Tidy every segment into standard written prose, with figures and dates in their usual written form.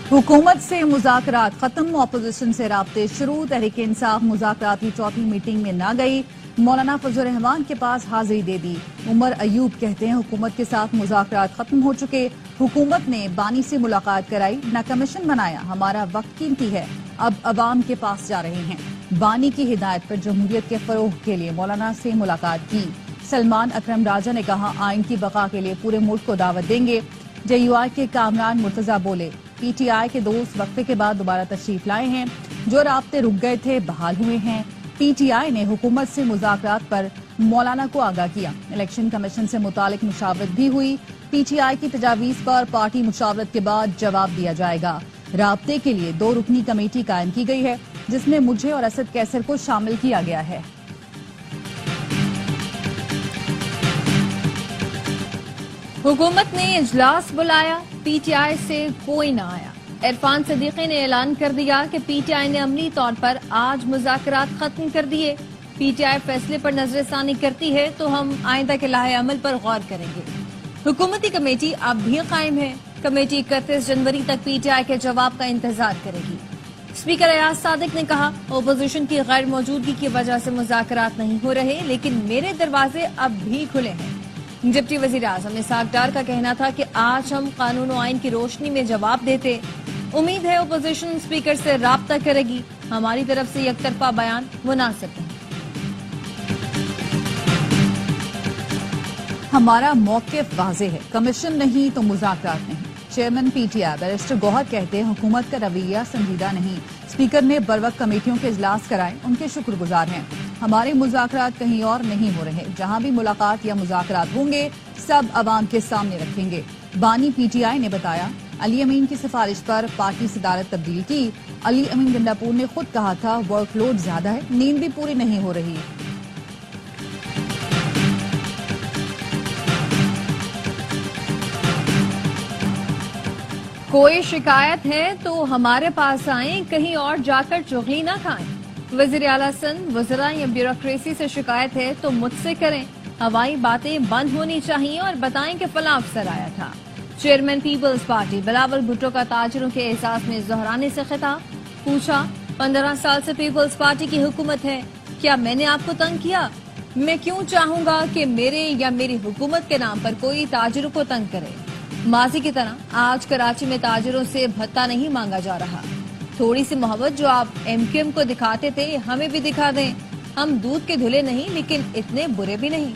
हुकूमत से मुज़ाकरात खत्म, अपोजिशन से राब्ते शुरू। तहरीक इंसाफ मुज़ाकरात की चौथी मीटिंग में ना गई, मौलाना फजल रहमान के पास हाजिरी दे दी। उमर अयूब कहते हैं हुकूमत के साथ मुज़ाकरात खत्म हो चुके, हुकूमत ने बानी से मुलाकात कराई, ना कमीशन बनाया, हमारा वक्त कीमती है, अब अवाम के पास जा रहे हैं। बानी की हिदायत पर जमहूरियत के फरोग के लिए मौलाना से मुलाकात की। सलमान अकरम राजा ने कहा आइन की बका के लिए पूरे मुल्क को दावत देंगे। JUI के कामरान मुर्तजा बोले PTI के दोस्त वक्फे के बाद दोबारा तशरीफ लाए हैं, जो राब्ते रुक गए थे बहाल हुए हैं। PTI ने हुकूमत से मुज़ाकरात पर मौलाना को आगाह किया। इलेक्शन कमीशन से मुतालिक मुशावरत भी हुई। PTI की तजावीज़ पर पार्टी मुशावरत के बाद जवाब दिया जाएगा। राब्ते के लिए 2 रुकनी कमेटी कायम की गई है, जिसमें मुझे और असद कैसर को शामिल किया गया है। हुकूमत ने इजलास बुलाया, PTI से कोई न आया। इरफान सदीकी ने ऐलान कर दिया कि PTI ने अमली तौर पर आज मुज़ाकरात खत्म कर दिए। PTI फैसले पर नजरसानी करती है तो हम आइंदा के लाहे अमल पर गौर करेंगे। हुकूमती कमेटी अब भी कायम है। कमेटी 31 जनवरी तक PTI के जवाब का इंतजार करेगी। स्पीकर अयाज सादिक ने कहा ओपोजिशन की गैर मौजूदगी की वजह से मुज़ाकरात नहीं हो रहे, लेकिन मेरे दरवाजे अब भी खुले हैं। डिप्टी वजीर आजम इसहाक डार का कहना था कि आज हम कानून और आइन की रोशनी में जवाब देते। उम्मीद है ओपोजिशन स्पीकर से राब्ता करेगी। हमारी तरफ से एकतरफा बयान मुनासिब नहीं। हमारा मौक़िफ़ वाज़ेह है, कमीशन नहीं तो मुज़ाकरात नहीं। चेयरमैन PTI बैरिस्टर गौहर कहते हैं हुकूमत का रवैया संजीदा नहीं। स्पीकर ने बरवक्त कमेटियों के इजलास कराए, उनके शुक्रगुजार हैं। हमारे मुज़ाकरात कहीं और नहीं हो रहे, जहां भी मुलाकात या मुज़ाकरात होंगे सब अवाम के सामने रखेंगे। बानी PTI ने बताया अली अमीन की सिफारिश पर पार्टी सदारत तब्दील की। अली अमीन गंडापुर ने खुद कहा था वर्कलोड ज्यादा है, नींद भी पूरी नहीं हो रही। कोई शिकायत है तो हमारे पास आएं, कहीं और जाकर चुगली न खाएं। वज़ीर आला सिंध वज़रा या ब्यूरोक्रेसी से शिकायत है तो मुझसे करें। हवाई बातें बंद होनी चाहिए और बताएं कि फलां अफसर आया था। चेयरमैन पीपल्स पार्टी बिलावल भुट्टो का ताजरों के एहसास में दोहराने से खिताब। पूछा 15 साल से पीपल्स पार्टी की हुकूमत है, क्या मैंने आपको तंग किया? मैं क्यों चाहूंगा कि मेरे या मेरी हुकूमत के नाम पर कोई ताजरों को तंग करे। माजी की तरह आज कराची में ताजरों से भत्ता नहीं मांगा जा रहा। थोड़ी सी मोहब्बत जो आप MQM को दिखाते थे हमें भी दिखा दें। हम दूध के धुले नहीं, लेकिन इतने बुरे भी नहीं।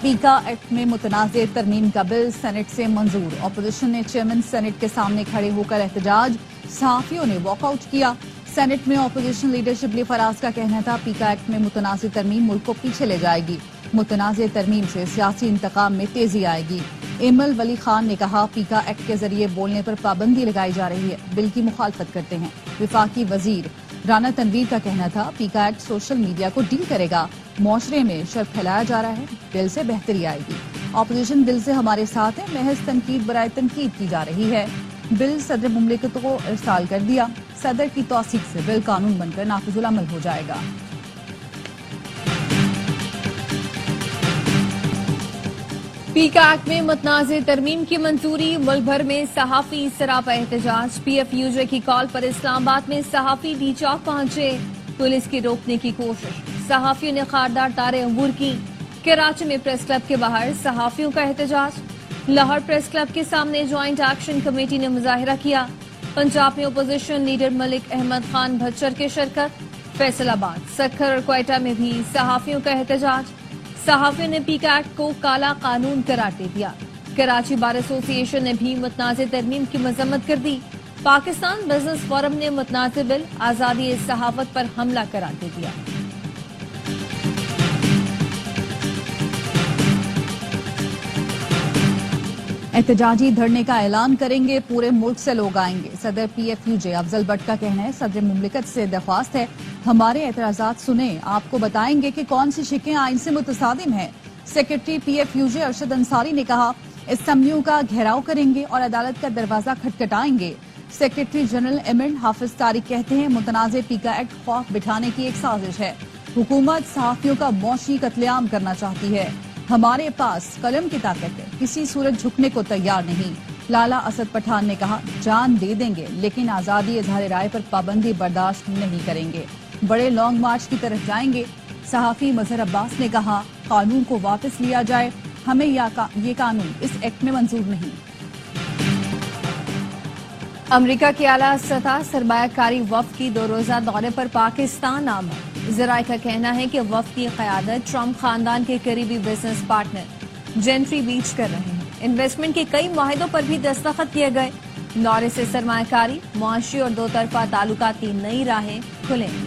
पीका एक्ट में मुतनाज़ तरमीम का बिल सेनेट से मंजूर। अपोजिशन ने चेयरमैन सेनेट के सामने खड़े होकर एहतजाज, सहाफियों ने वॉकआउट किया। सेनेट में अपोजिशन लीडर शिबली फराज का कहना था पीका एक्ट में मुतनाज़ तरमीम मुल्क को पीछे ले जाएगी। मुतनाज़ तरमीम से सियासी इंतकाम में तेजी आएगी। एमल वली खान ने कहा पीका एक्ट के जरिए बोलने पर पाबंदी लगाई जा रही है, बिल की मुखालफत करते हैं। विफाकी वजीर राना तनवीर का कहना था पीका एक्ट सोशल मीडिया को डील करेगा, मुआशरे में शर फैलाया जा रहा है, बिल से बेहतरी आएगी। अपोजिशन बिल से हमारे साथ है, महज तनकीद बराए तनकीद की जा रही है। बिल सदर मुमलिकत को इरसाल कर दिया। सदर की तौसीक से बिल कानून बनकर नाफिजुल अमल हो जाएगा। पीका एक्ट में मुतनाज़ तरमीम की मंजूरी। मुल्क भर में सहाफी सरापा एहतजाज। PFUJ की कॉल पर इस्लामाबाद में सहाफी डी चौक पहुंचे, पुलिस की रोकने की कोशिश। सहाफियों ने खारदार तारे अबूर की। कराची में प्रेस क्लब के बाहर सहाफियों का एहतजाज। लाहौर प्रेस क्लब के सामने ज्वाइंट एक्शन कमेटी ने मुजाहिरा किया। पंजाब में अपोजिशन लीडर मलिक अहमद खान भच्चर की शिरकत। फैसलाबाद, सक्खर और क्वेटा में भी सहाफियों का एहतजाज। सहाफियों ने पीका एक्ट को काला कानून करार दे दिया। कराची बार एसोसिएशन ने भी मुतनाज़ तरमीम की मजम्मत कर दी। पाकिस्तान बिजनेस फोरम ने मुतनाज़ बिल आजादी सहाफत पर हमला करार दे दिया। एहतजाजी धरने का ऐलान करेंगे, पूरे मुल्क से लोग आएंगे। सदर PFUJ अफजल भट्ट का कहना है सदर मुमलिकत से दरख्वास्त है हमारे एतराजात सुने, आपको बताएंगे कि कौन सी शिकें आइन से मुतसादिम हैं। सेक्रेटरी PFUJ अरशद अंसारी ने कहा असेंबलियों का घेराव करेंगे और अदालत का दरवाजा खटखटाएंगे। सेक्रेटरी जनरल एमिन हाफिज तारिक कहते हैं मुतनाज़ पीका एक्ट खौफ बिठाने की एक साजिश है। हुकूमत सहाफियों का मौशी कत्लेआम करना चाहती है। हमारे पास कलम की ताकत है, किसी सूरत झुकने को तैयार नहीं। लाला असद पठान ने कहा, जान दे देंगे लेकिन आजादी इजहार राय पर पाबंदी बर्दाश्त नहीं करेंगे, बड़े लॉन्ग मार्च की तरफ जाएंगे। सहाफी मजहर अब्बास ने कहा, कानून को वापस लिया जाए, हमें ये कानून इस एक्ट में मंजूर नहीं। अमेरिका के आला सतह सरमायाकारी वफ्द की 2 रोजा दौरे पर पाकिस्तान आमद। जराये का कहना है कि वफ्द की क़यादत ट्रंप खानदान के करीबी बिजनेस पार्टनर जेंट्री बीच कर रहे हैं। इन्वेस्टमेंट के कई मुआहिदों पर भी दस्तखत किए गए। दौरे से सरमायाकारी, मुआशी और 2 तरफा ताल्लुकात की नई राहें खुलेंगी।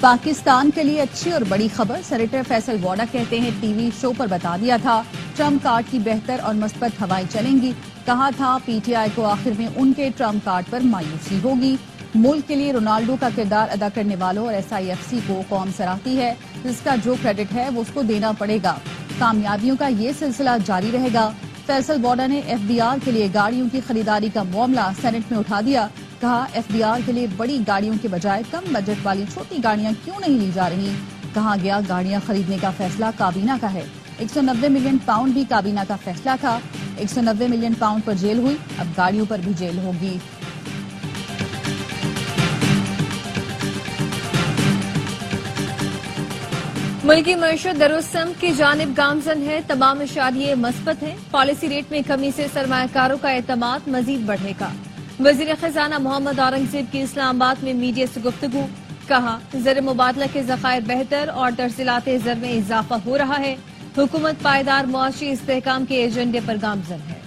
पाकिस्तान के लिए अच्छी और बड़ी खबर। सेनेटर फैसल वोडा कहते हैं, टीवी शो पर बता दिया था ट्रंप कार्ड की बेहतर और मस्बत हवाएं चलेंगी। कहा था पीटीआई को आखिर में उनके ट्रंप कार्ड पर मायूसी होगी। मुल्क के लिए रोनाल्डो का किरदार अदा करने वालों और SIFC को कौम सराहती है, जिसका जो क्रेडिट है वो उसको देना पड़ेगा। कामयाबियों का ये सिलसिला जारी रहेगा। फैसल वोडा ने FBR के लिए गाड़ियों की खरीदारी का मामला सेनेट में उठा दिया। कहा, FBR के लिए बड़ी गाड़ियों के बजाय कम बजट वाली छोटी गाड़ियां क्यों नहीं ली जा रही। कहा गया, गाड़ियां खरीदने का फैसला काबीना का है। 190 मिलियन पाउंड भी काबीना का फैसला था। 190 मिलियन पाउंड पर जेल हुई, अब गाड़ियों पर भी जेल होगी। मुल्की मईशत दरुस्तम की जानिब गामजन है, तमाम इशारे मस्बत हैं। पॉलिसी रेट में कमी से सरमायाकारों का एतमाद मजीद बढ़ेगा। वजीर खजाना मोहम्मद औरंगजेब की इस्लामाबाद में मीडिया से गुफ्तगू। कहा, ज़र मुबादला के ज़खायर बेहतर और तरसीलाते ज़र में इजाफा हो रहा है। हुकूमत पायदार मुआशी इस्तेहकाम के एजेंडे पर गामजन है।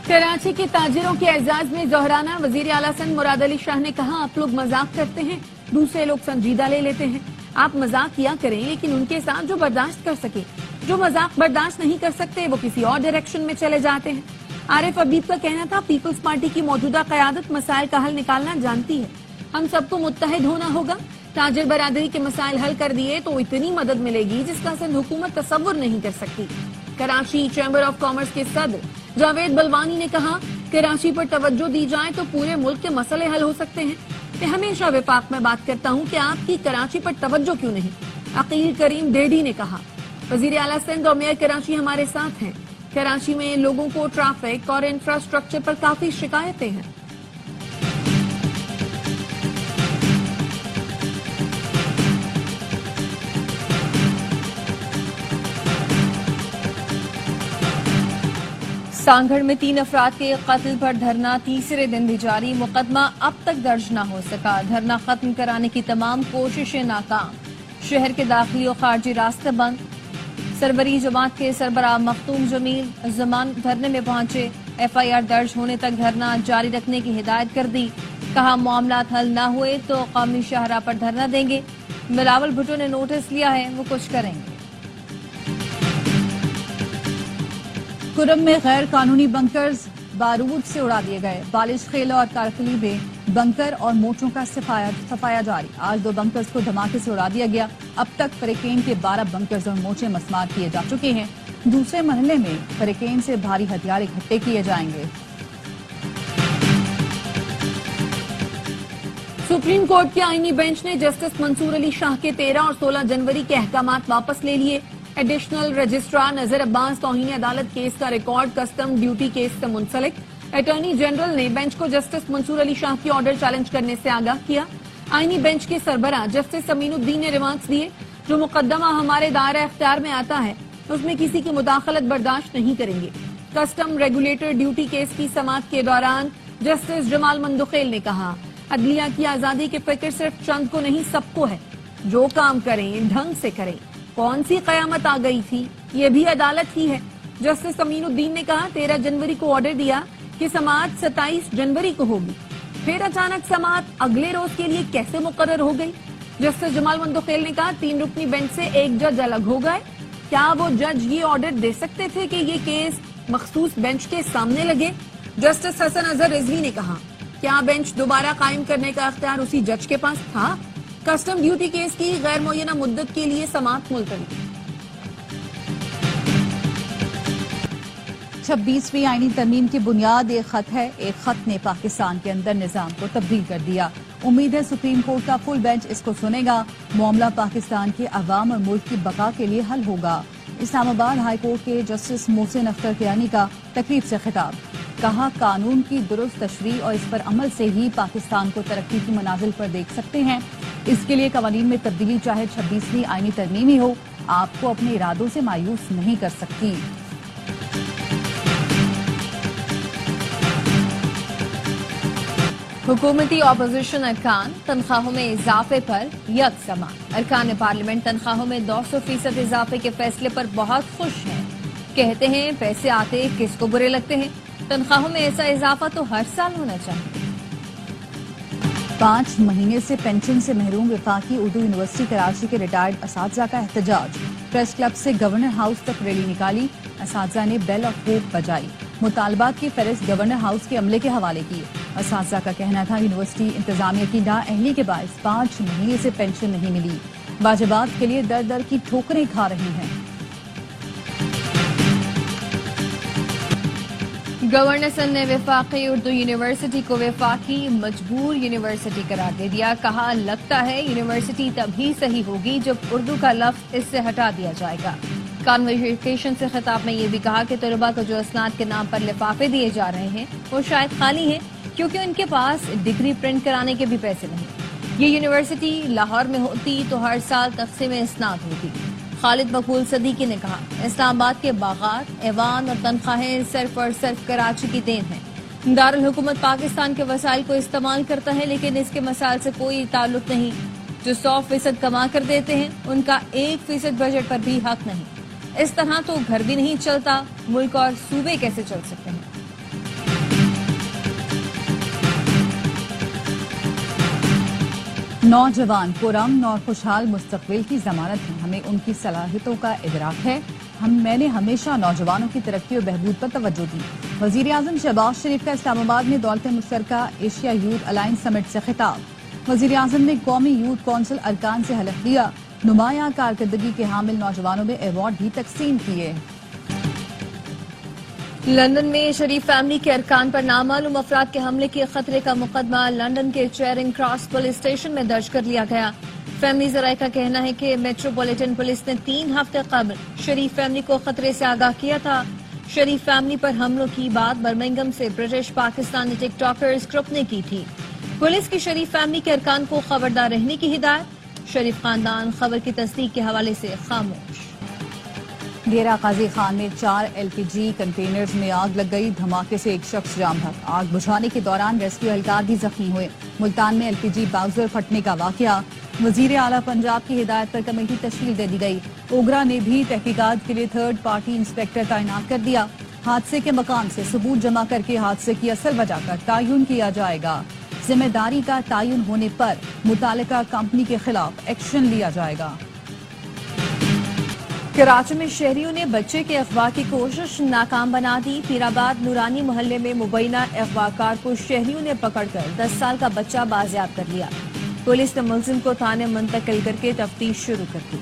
कराची के ताजिरों के एजाज में जोहराना। वजीर आला सिंध मुराद अली शाह ने कहा, आप लोग मजाक करते हैं, दूसरे लोग संजीदा ले लेते हैं। आप मजाक किया करें लेकिन उनके साथ जो बर्दाश्त कर सके। जो मजाक बर्दाश्त नहीं कर सकते वो किसी और डायरेक्शन में चले जाते हैं। आरिफ हबीब का कहना था, पीपल्स पार्टी की मौजूदा क़यादत मसाइल का हल निकालना जानती है, हम सबको मुत्तहिद होना होगा। ताजिर बरादरी के मसाइल हल कर दिए तो इतनी मदद मिलेगी जिसका सिंध हुकूमत तसव्वुर नहीं कर सकती। कराची चैम्बर ऑफ कॉमर्स के सदर जावेद बलवानी ने कहा, कराची पर तवज्जो दी जाए तो पूरे मुल्क के मसले हल हो सकते हैं। मैं हमेशा विफाक में बात करता हूँ कि आपकी कराची पर तवज्जो क्यों नहीं। अकील करीम डेडी ने कहा, वजीर आला सिंध और मेयर कराची हमारे साथ हैं। कराची में लोगों को ट्रैफिक और इंफ्रास्ट्रक्चर पर काफी शिकायतें हैं। सांगड़ में 3 अफराद के कत्ल पर धरना तीसरे दिन भी जारी। मुकदमा अब तक दर्ज न हो सका। धरना खत्म कराने की तमाम कोशिशें नाकाम। शहर के दाखिली और खारजी रास्ते बंद। सरबरी जमात के सरबराह मखतूम जमील जमान धरने में पहुंचे। FIR दर्ज होने तक धरना जारी रखने की हिदायत कर दी। कहा, मामलात हल न हुए तो कौमी शाहराह पर धरना देंगे। बिलावल भुट्टो ने नोटिस लिया है, वो कुछ करेंगे। कुरम में गैर कानूनी बंकर्स बारूद से उड़ा दिए गए। बालिश खेल और कारकली में बंकर और मोर्चों का सफाया जारी। आज 2 बंकर्स को धमाके से उड़ा दिया गया। अब तक फरीकेन के 12 बंकर्स और मोर्चे मस्मार किए जा चुके हैं। दूसरे मरहले में फरीकेन से भारी हथियार इकट्ठे किए जाएंगे। सुप्रीम कोर्ट के आईनी बेंच ने जस्टिस मंसूर अली शाह के 13 और 16 जनवरी के अहकामात वापस ले लिए। एडिशनल रजिस्ट्रार नजर अब्बास तौहीन अदालत केस का रिकॉर्ड कस्टम ड्यूटी केस से मुंसलिक। अटॉर्नी जनरल ने बेंच को जस्टिस मंसूर अली शाह की ऑर्डर चैलेंज करने से आगाह किया। आईनी बेंच के सरबराह जस्टिस अमीनुद्दीन ने रिमार्क्स दिए, जो मुकदमा हमारे दायरा इख्तियार में आता है उसमें किसी की मुदाखलत बर्दाश्त नहीं करेंगे। कस्टम रेगुलेटर ड्यूटी केस की समाअत के दौरान जस्टिस जमाल मंदुखेल ने कहा, अदलिया की आजादी की फिक्र सिर्फ चंद को नहीं सबको है। जो काम करें ढंग से करें। कौन सी कयामत आ गई थी, ये भी अदालत ही है। जस्टिस अमीनुद्दीन ने कहा, 13 जनवरी को ऑर्डर दिया कि समाअत 27 जनवरी को होगी, फिर अचानक समाअत अगले रोज के लिए कैसे मुकर्रर हो गई। जस्टिस जमाल मंदुखेल ने कहा, 3 रुकनी बेंच से एक जज अलग हो गए। क्या वो जज ये ऑर्डर दे सकते थे कि ये केस मखसूस बेंच के सामने लगे। जस्टिस हसन अजहर रिजवी ने कहा, क्या बेंच दोबारा कायम करने का अख्तियार उसी जज के पास था। कस्टम ड्यूटी केस की गैर मुअय्यना मुद्दत के लिए समाअत मुलतवी। 26वीं आईनी तरमीम की बुनियाद एक खत है। एक खत ने पाकिस्तान के अंदर निजाम को तब्दील कर दिया। امید ہے سپریم کورٹ کا فل بینچ اس کو سنے گا. معاملہ پاکستان کے عوام اور ملک کی بقا کے لیے حل ہوگا. اسلام آباد ہائی کورٹ کے جسٹس محسن اختر کیانی کا تقریب سے خطاب. کہا قانون کی درست تشریح اور اس پر عمل سے ہی پاکستان کو ترقی کی منازل پر دیکھ سکتے ہیں. اس کے لیے قوانین میں تبدیلی چاہے 26ویں آئینی ترمیم ہی ہو آپ کو اپنے ارادوں سے مایوس نہیں کر سکتی. حکومتی اپوزیشن ارکان تنخواہوں میں اضافے پر یکساں. ارکان پارلیمنٹ تنخواہوں میں 200% اضافے کے فیصلے پر بہت خوش ہیں. کہتے ہیں پیسے آتے کس کو برے لگتے ہیں. تنخواہوں میں ایسا اضافہ تو ہر سال ہونا چاہیے. 5 مہینے سے پینشن سے محروم وفاقی اردو یونیورسٹی کراچی کے ریٹائرڈ اساتذہ کا احتجاج. پریس کلب سے گورنر ہاؤس تک ریلی نکالی. اساتذہ نے بیل آف ہوپ بجائی. مطالبات کی فہرست گورنر ہاؤس کے عملے کے حوالے کی. اساتذہ کا کہنا تھا یونیورسٹی انتظامیہ کی نااہلی کے باعث 5 مہینے سے پینشن نہیں ملی. واجبات کے لیے در در کی ٹھوکریں کھا رہے ہیں. گورنر نے وفاقی اردو یونیورسٹی کو وفاقی مجبور یونیورسٹی قرار دے دیا. کہا لگتا ہے یونیورسٹی تبھی صحیح ہوگی جب اردو کا لفظ اس سے ہٹا دیا جائے گا. کانویکیشن سے خطاب میں یہ بھی کہا کہ طلباء کو جو اسناد کے نام پر لفافے دیے جا رہے ہیں وہ شاید خالی ہیں کیونکہ ان کے پاس ڈگری پرنٹ کرانے کے بھی پیسے نہیں. یہ یونیورسٹی لاہور میں ہوتی تو ہر سال تقسیم اسناد ہوتی. خالد مقبول صدیقی نے کہا اسلام آباد کے باغات ایوان اور تنخواہیں صرف اور صرف کراچی کی دین ہیں. دارالحکومت پاکستان کے وسائل کو استعمال کرتا ہے لیکن اس کے مسائل سے کوئی تعلق نہیں. جو 100% کما کر دیتے ہیں ان کا 1% بجٹ پر بھی حق نہیں. اس طرح تو گھر بھی نہیں چلتا. ملک اور صوبے کیسے چل سکتے ہیں. نوجوان پرامن اور خوشحال مستقبل کی ضمانت ہیں. ہمیں ان کی صلاحیتوں کا ادراک ہے. میں نے ہمیشہ نوجوانوں کی ترقی و بہبود پر توجہ دی. وزیر اعظم شہباز شریف کا اسلام آباد میں دولت مشترکہ ایشیا یوتھ الائنس سمٹ سے خطاب. وزیر اعظم نے قومی یوتھ کونسل ارکان سے حلف لیا. نمایاں کارکردگی کے حامل نوجوانوں میں ایوارڈ بھی تقسیم کیے. لندن میں شریف فیملی کے ارکان پر نامعلوم افراد کے حملے کے خطرے کا مقدمہ لندن کے چیرنگ کراس پولیس اسٹیشن میں درج کر لیا گیا. فیملی ذرائع کا کہنا ہے کہ میٹروپولیٹن پولیس نے 3 ہفتے قبل شریف فیملی کو خطرے سے آگاہ کیا تھا. شریف فیملی پر حملوں کی بات برمنگھم سے برٹش پاکستانی ٹک ٹاکرز گروپ نے کی تھی. پولیس کی شریف فیملی کے ارکان کو خبردار رہنے کی ہدایت. شریف خاندان خبر کی تصدیق کے حوالے سے خاموش. ڈیرہ قاضی خان میں 4 LPG کنٹینرز میں آگ لگ گئی. دھماکے سے ایک شخص جام بھگ. آگ بجھانے کے دوران ریسکیو اہلکار بھی زخمی ہوئے. ملتان میں LPG باؤزر پھٹنے کا واقعہ. وزیر اعلیٰ پنجاب کی ہدایت پر کمیٹی تشکیل دے دی گئی. اوگرا نے بھی تحقیقات کے لیے 3rd پارٹی انسپیکٹر تعینات کر دیا. حادثے کے مقام سے ثبوت جمع کر کے حادثے کی اصل وجہ کا تعین کیا جائے گا. ذمہ داری کا تعین ہونے پر متعلقہ کمپنی کے خلاف ایکشن لیا جائے گا. کراچی میں شہریوں نے بچے کے اغوا کی کوشش ناکام بنا دی. پیرآباد نورانی محلے میں مبینہ اغوا کار کو شہریوں نے پکڑ کر 10 سال کا بچہ بازیاب کر لیا. پولیس نے ملزم کو تھانے منتقل کر کے تفتیش شروع کر دی.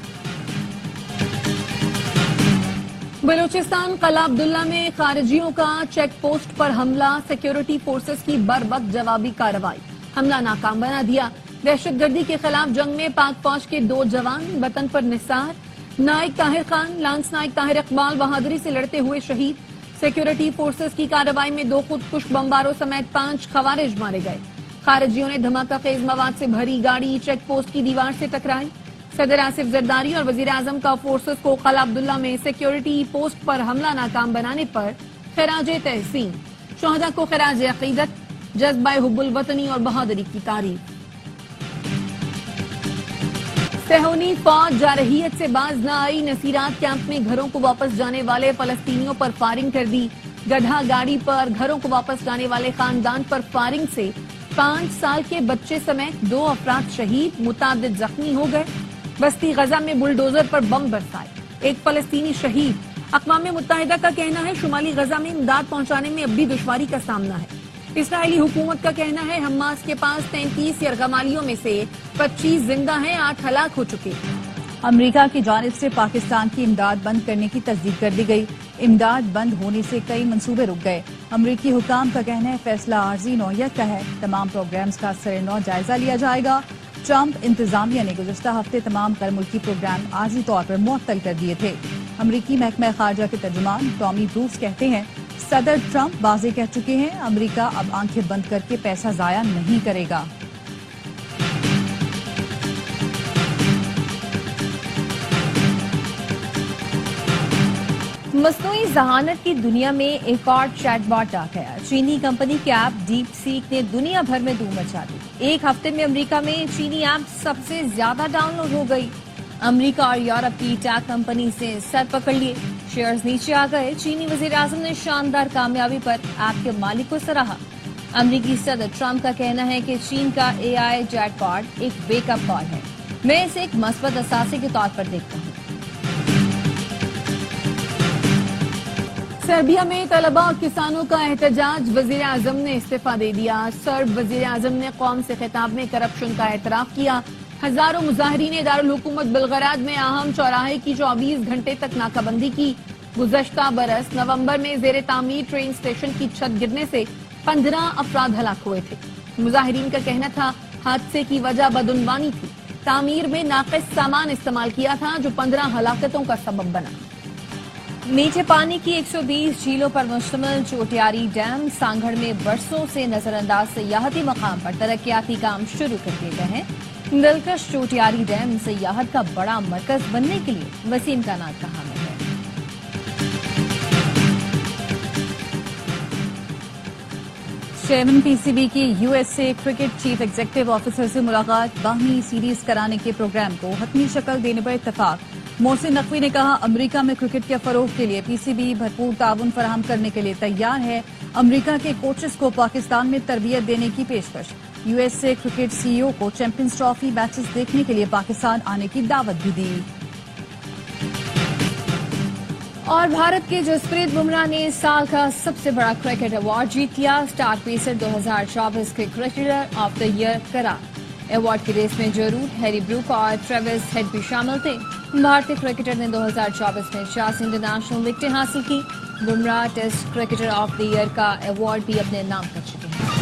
بلوچستان قلعہ عبداللہ میں خارجیوں کا چیک پوسٹ پر حملہ. سیکیورٹی فورسز کی بربک جوابی کارروائی. حملہ ناکام بنا دیا. دہشت گردی کے خلاف جنگ میں پاک فوج کے 2 جوان وطن پر نثار. نائک طاہر خان لانس نائک طاہر اقبال بہادری سے لڑتے ہوئے شہید. سیکیورٹی فورسز کی کارروائی میں 2 خودکش بمباروں سمیت 5 خوارج مارے گئے. خارجیوں نے دھماکہ خیز مواد سے بھری گاڑی چیک پوسٹ کی دیوار سے ٹکرائی. صدر آصف زرداری اور وزیر اعظم کا فورسز کو قلعہ عبداللہ میں سیکیورٹی پوسٹ پر حملہ ناکام بنانے پر خراج تحسین. شہداء کو خراج عقیدت. جذبہ حب الوطنی اور بہادری کی تعریف. صہیونی فوج جارحیت سے باز نہ آئی. نصیرات کیمپ میں گھروں کو واپس جانے والے فلسطینیوں پر فائرنگ کر دی. گدھا گاڑی پر گھروں کو واپس جانے والے خاندان پر فائرنگ سے 5 سال کے بچے سمیت 2 افراد شہید. متعدد زخمی ہو گئے. بستی غزہ میں بلڈوزر پر بم برسائے. 1 فلسطینی شہید. اقوام متحدہ کا کہنا ہے شمالی غزہ میں امداد پہنچانے میں اب بھی دشواری کا سامنا ہے. اسرائیلی حکومت کا کہنا ہے حماس کے پاس 33 یرغمالیوں میں سے 25 زندہ ہیں. 8 ہلاک ہو چکے. امریکہ کی جانب سے پاکستان کی امداد بند کرنے کی تصدیق کر دی گئی. امداد بند ہونے سے کئی منصوبے رک گئے. امریکی حکام کا کہنا ہے فیصلہ عارضی نوعیت کا ہے. تمام پروگرامز کا سر جائزہ لیا جائے گا. ٹرمپ انتظامیہ نے گزشتہ ہفتے تمام غیر ملکی پروگرام عارضی طور پر معطل کر دیے تھے. امریکی محکمہ خارجہ کے ترجمان ٹامی بروس کہتے ہیں صدر ٹرمپ واضح کہہ چکے ہیں امریکہ اب آنکھیں بند کر کے پیسہ ضائع نہیں کرے گا. مصنوعی ذہانت کی دنیا میں ایک اور چیٹ باٹ آ گیا. چینی کمپنی کی ایپ ڈیپ سیک نے دنیا بھر میں دھوم مچا دی. ایک ہفتے میں امریکہ میں چینی ایپ سب سے زیادہ ڈاؤن لوڈ ہو گئی. امریکہ اور یورپ کی ٹیک کمپنی سے سر پکڑ لیے. شیئرز نیچے آ گئے. چینی وزیر اعظم نے شاندار کامیابی پر ایپ کے مالک کو سراہا. امریکی صدر ٹرمپ کا کہنا ہے کہ چین کا اے آئی چیٹ باٹ ایک ویک اپ کال ہے. میں اسے ایک مثبت اثاثے کے طور پر دیکھتا ہوں. سربیا میں طلباء اور کسانوں کا احتجاج. وزیر اعظم نے استعفیٰ دے دیا. سرب وزیر اعظم نے قوم سے خطاب میں کرپشن کا اعتراف کیا. ہزاروں مظاہرین نے دارالحکومت بلغراد میں اہم چوراہے کی 24 گھنٹے تک ناکہ بندی کی. گزشتہ برس نومبر میں زیر تعمیر ٹرین اسٹیشن کی چھت گرنے سے 15 افراد ہلاک ہوئے تھے. مظاہرین کا کہنا تھا حادثے کی وجہ بدعنوانی تھی. تعمیر میں ناقص سامان استعمال کیا تھا جو 15 ہلاکتوں کا سبب بنا. میٹھے پانی کی 120 جھیلوں پر مشتمل چوٹیاری ڈیم سانگھڑ میں برسوں سے نظر انداز سیاحتی مقام پر ترقیاتی کام شروع کر دیے گئے ہیں. دلکش چوٹیاری ڈیم سیاحت کا بڑا مرکز بننے کے لیے وسیع امکانات کا حامل ہے. چیئرمین پی سی بی کی U S A cricket chief executive officer سے ملاقات. باہمی سیریز کرانے کے پروگرام کو حتمی شکل دینے پر اتفاق. محسن نقوی نے کہا امریکہ میں کرکٹ کے فروغ کے لیے پی سی بی بھرپور تعاون فراہم کرنے کے لیے تیار ہے. امریکہ کے کوچز کو پاکستان میں تربیت دینے کی پیشکش. یو ایس اے کرکٹ سی ای او کو چیمپئنز ٹرافی میچز دیکھنے کے لیے پاکستان آنے کی دعوت بھی دی. اور بھارت کے جسپریت بمراہ نے سال کا سب سے بڑا کرکٹ ایوارڈ جیت لیا. اسٹار پیسر 2024 کے کرکٹر آف دا ایئر قرار. ایوارڈ کی ریس میں جو روٹ، ہیری بروک اور ٹریوس ہیڈ بھی شامل تھے. بھارتی کرکٹر نے 2024 میں 86 انٹرنیشنل وکٹیں حاصل کی. Bumrah test cricketer of the year کا ایوارڈ بھی اپنے نام کر چکے ہیں.